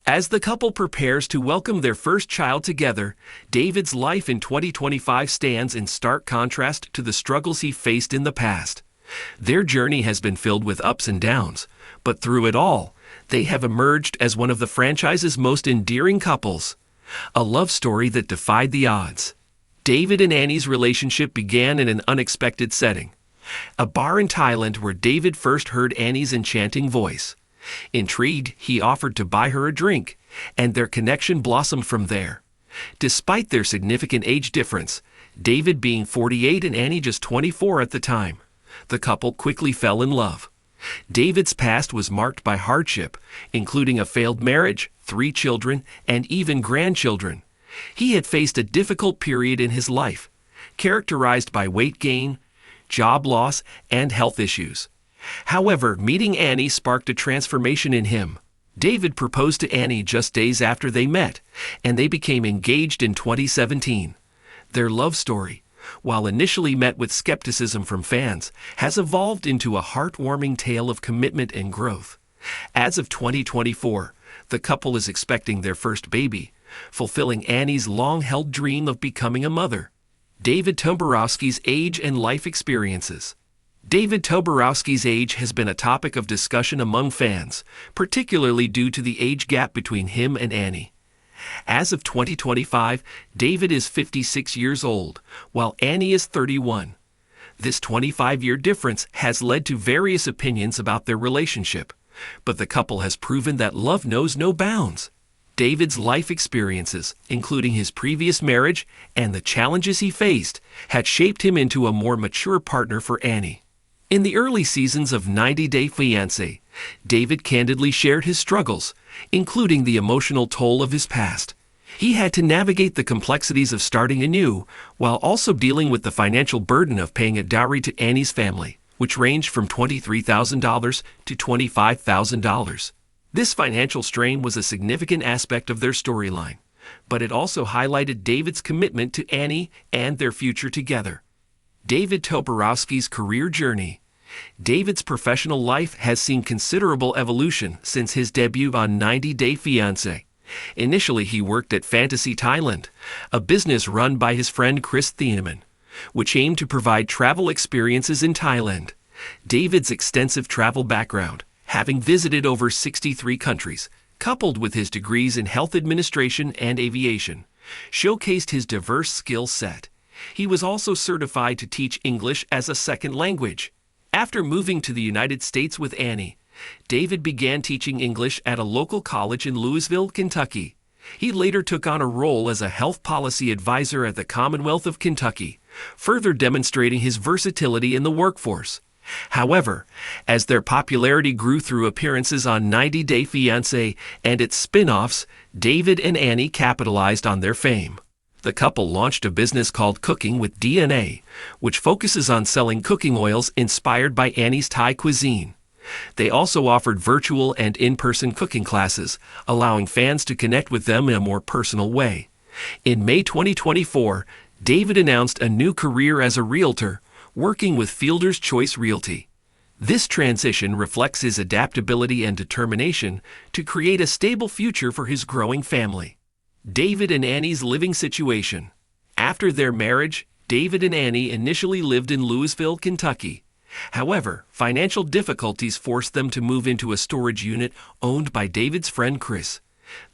As the couple prepares to welcome their first child together, David's life in 2025 stands in stark contrast to the struggles he faced in the past. Their journey has been filled with ups and downs, but through it all, they have emerged as one of the franchise's most endearing couples. A love story that defied the odds. David and Annie's relationship began in an unexpected setting. A bar in Thailand where David first heard Annie's enchanting voice. Intrigued, he offered to buy her a drink, and their connection blossomed from there. Despite their significant age difference, David being 48 and Annie just 24 at the time, the couple quickly fell in love. David's past was marked by hardship, including a failed marriage, 3 children, and even grandchildren. He had faced a difficult period in his life, characterized by weight gain, job loss, and health issues. However, meeting Annie sparked a transformation in him. David proposed to Annie just days after they met, and they became engaged in 2017. Their love story, while initially met with skepticism from fans, has evolved into a heartwarming tale of commitment and growth. As of 2024, the couple is expecting their first baby, fulfilling Annie's long-held dream of becoming a mother. David Toborowsky's age and life experiences. David Toborowsky's age has been a topic of discussion among fans, particularly due to the age gap between him and Annie. As of 2025, David is 56 years old, while Annie is 31. This 25-year difference has led to various opinions about their relationship, but the couple has proven that love knows no bounds. David's life experiences, including his previous marriage and the challenges he faced, had shaped him into a more mature partner for Annie. In the early seasons of 90 Day Fiancé, David candidly shared his struggles, including the emotional toll of his past. He had to navigate the complexities of starting anew, while also dealing with the financial burden of paying a dowry to Annie's family, which ranged from $23,000 to $25,000. This financial strain was a significant aspect of their storyline, but it also highlighted David's commitment to Annie and their future together. David Toborowsky's career journey. David's professional life has seen considerable evolution since his debut on 90 Day Fiancé. Initially, he worked at Fiancé Thailand, a business run by his friend Chris Thieneman, which aimed to provide travel experiences in Thailand. David's extensive travel background, having visited over 63 countries, coupled with his degrees in health administration and aviation, showcased his diverse skill set. He was also certified to teach English as a second language. After moving to the United States with Annie, David began teaching English at a local college in Louisville, Kentucky. He later took on a role as a health policy advisor at the Commonwealth of Kentucky, further demonstrating his versatility in the workforce. However, as their popularity grew through appearances on 90 Day Fiancé and its spin-offs, David and Annie capitalized on their fame. The couple launched a business called Cooking with DNA, which focuses on selling cooking oils inspired by Annie's Thai cuisine. They also offered virtual and in-person cooking classes, allowing fans to connect with them in a more personal way. In May 2024, David announced a new career as a realtor, working with Fielder's Choice Realty. This transition reflects his adaptability and determination to create a stable future for his growing family. David and Annie's living situation. After their marriage, David and Annie initially lived in Louisville, Kentucky. However, financial difficulties forced them to move into a storage unit owned by David's friend Chris.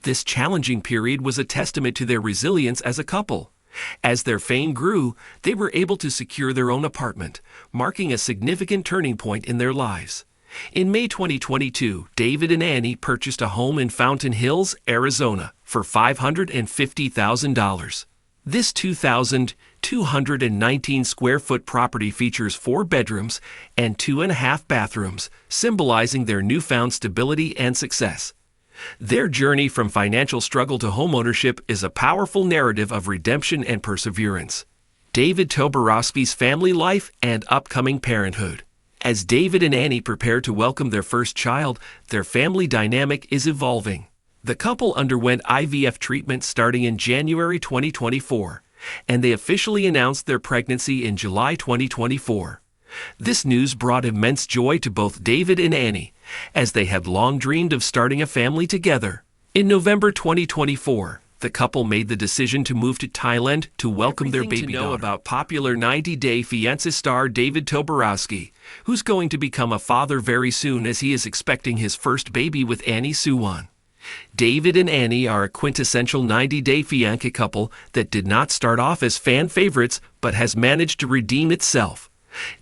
This challenging period was a testament to their resilience as a couple. As their fame grew, they were able to secure their own apartment, marking a significant turning point in their lives. In May 2022, David and Annie purchased a home in Fountain Hills, Arizona, for $550,000. This 2,219 square foot property features 4 bedrooms and 2.5 bathrooms, symbolizing their newfound stability and success. Their journey from financial struggle to homeownership is a powerful narrative of redemption and perseverance. David Toborowsky's family life and upcoming parenthood. As David and Annie prepare to welcome their first child, their family dynamic is evolving. The couple underwent IVF treatment starting in January 2024, and they officially announced their pregnancy in July 2024. This news brought immense joy to both David and Annie, as they had long dreamed of starting a family together. In November 2024, the couple made the decision to move to Thailand to welcome their baby daughter. About popular 90-Day Fiancé star David Toborowsky, who's going to become a father very soon as he is expecting his first baby with Annie Suwon. David and Annie are a quintessential 90-Day Fiancé couple that did not start off as fan favorites but has managed to redeem itself.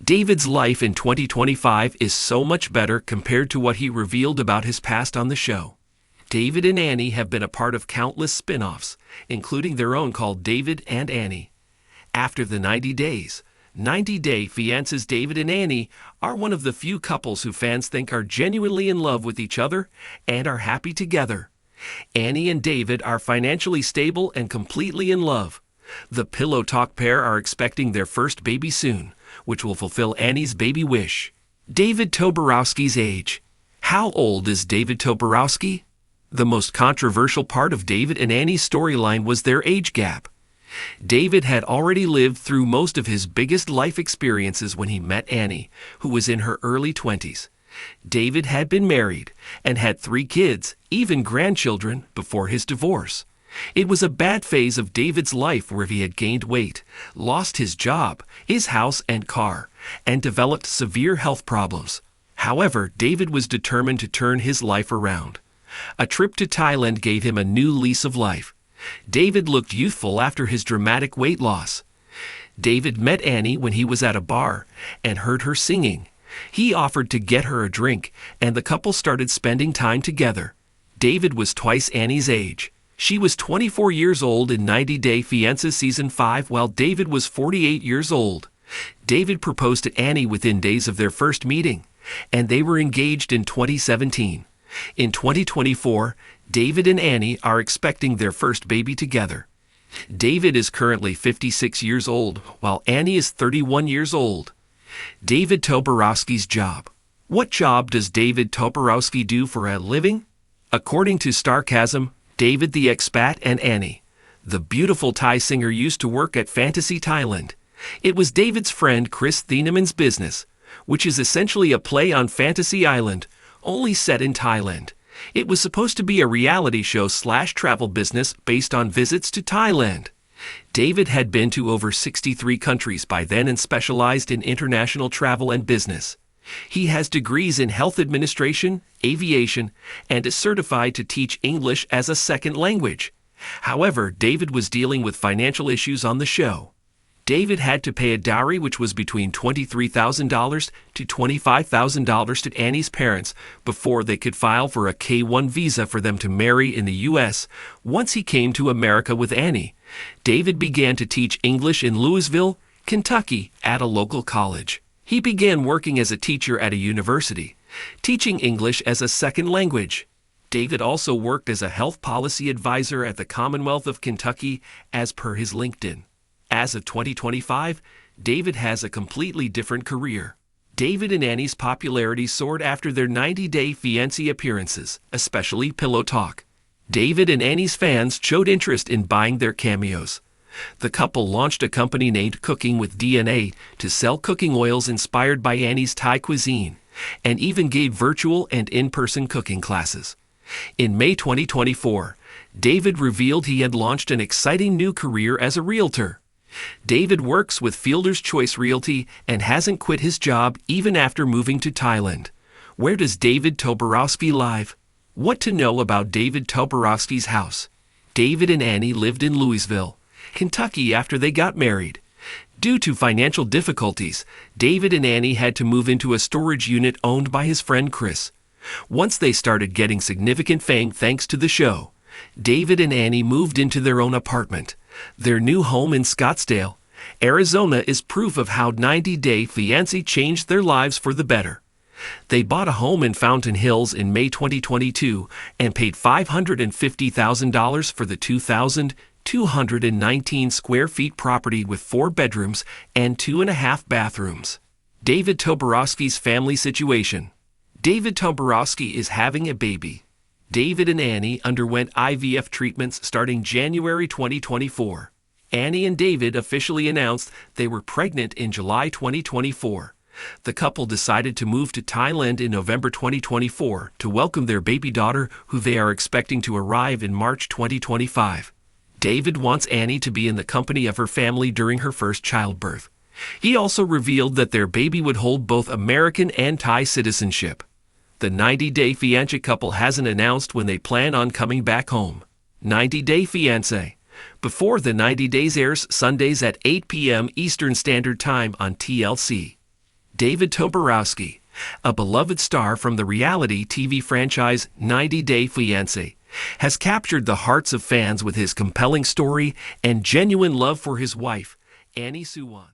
David's life in 2025 is so much better compared to what he revealed about his past on the show. David and Annie have been a part of countless spin-offs, including their own called David and Annie. After the 90 days, 90-Day Fiancés David and Annie are one of the few couples who fans think are genuinely in love with each other and are happy together. Annie and David are financially stable and completely in love. The Pillow Talk pair are expecting their first baby soon, which will fulfill Annie's baby wish. David Toborowsky's age. How old is David Toborowsky? The most controversial part of David and Annie's storyline was their age gap. David had already lived through most of his biggest life experiences when he met Annie, who was in her early 20s. David had been married and had 3 kids, even grandchildren, before his divorce. It was a bad phase of David's life where he had gained weight, lost his job, his house and car, and developed severe health problems. However, David was determined to turn his life around. A trip to Thailand gave him a new lease of life. David looked youthful after his dramatic weight loss. David met Annie when he was at a bar and heard her singing. He offered to get her a drink, and the couple started spending time together. David was twice Annie's age. She was 24 years old in 90-Day Fiancé Season 5, while David was 48 years old. David proposed to Annie within days of their first meeting, and they were engaged in 2017. In 2024, David and Annie are expecting their first baby together. David is currently 56 years old, while Annie is 31 years old. David Toborowsky's job. What job does David Toborowsky do for a living? According to Starcasm, David the expat and Annie, the beautiful Thai singer, used to work at Fantasy Thailand. It was David's friend Chris Thienemann's business, which is essentially a play on Fantasy Island, only set in Thailand. It was supposed to be a reality show / travel business based on visits to Thailand. David had been to over 63 countries by then and specialized in international travel and business. He has degrees in health administration, aviation, and is certified to teach English as a second language. However, David was dealing with financial issues on the show. David had to pay a dowry which was between $23,000 to $25,000 to Annie's parents before they could file for a K-1 visa for them to marry in the U.S. Once he came to America with Annie, David began to teach English in Louisville, Kentucky, at a local college. He began working as a teacher at a university, teaching English as a second language. David also worked as a health policy advisor at the Commonwealth of Kentucky, as per his LinkedIn. As of 2025, David has a completely different career. David and Annie's popularity soared after their 90-Day Fiancé appearances, especially Pillow Talk. David and Annie's fans showed interest in buying their cameos. The couple launched a company named Cooking with DNA to sell cooking oils inspired by Annie's Thai cuisine, and even gave virtual and in-person cooking classes. In May 2024, David revealed he had launched an exciting new career as a realtor. David works with Fielder's Choice Realty and hasn't quit his job even after moving to Thailand. Where does David Toborowsky live? What to know about David Toborowsky's house? David and Annie lived in Louisville, Kentucky after they got married. Due to financial difficulties, David and Annie had to move into a storage unit owned by his friend Chris. Once they started getting significant fame thanks to the show, David and Annie moved into their own apartment. Their new home in Scottsdale, Arizona, is proof of how 90-Day Fiancé changed their lives for the better. They bought a home in Fountain Hills in May 2022 and paid $550,000 for the 2,219 square feet property with 4 bedrooms and 2.5 bathrooms. David Toborowsky's family situation. David Toborowsky is having a baby. David and Annie underwent IVF treatments starting January 2024. Annie and David officially announced they were pregnant in July 2024. The couple decided to move to Thailand in November 2024 to welcome their baby daughter, who they are expecting to arrive in March 2025. David wants Annie to be in the company of her family during her first childbirth. He also revealed that their baby would hold both American and Thai citizenship. The 90-Day Fiancé couple hasn't announced when they plan on coming back home. 90-Day Fiancé. Before the 90 Days airs Sundays at 8 p.m. Eastern Standard Time on TLC. David Toborowsky, a beloved star from the reality TV franchise 90 Day Fiancé, has captured the hearts of fans with his compelling story and genuine love for his wife, Annie Suwan.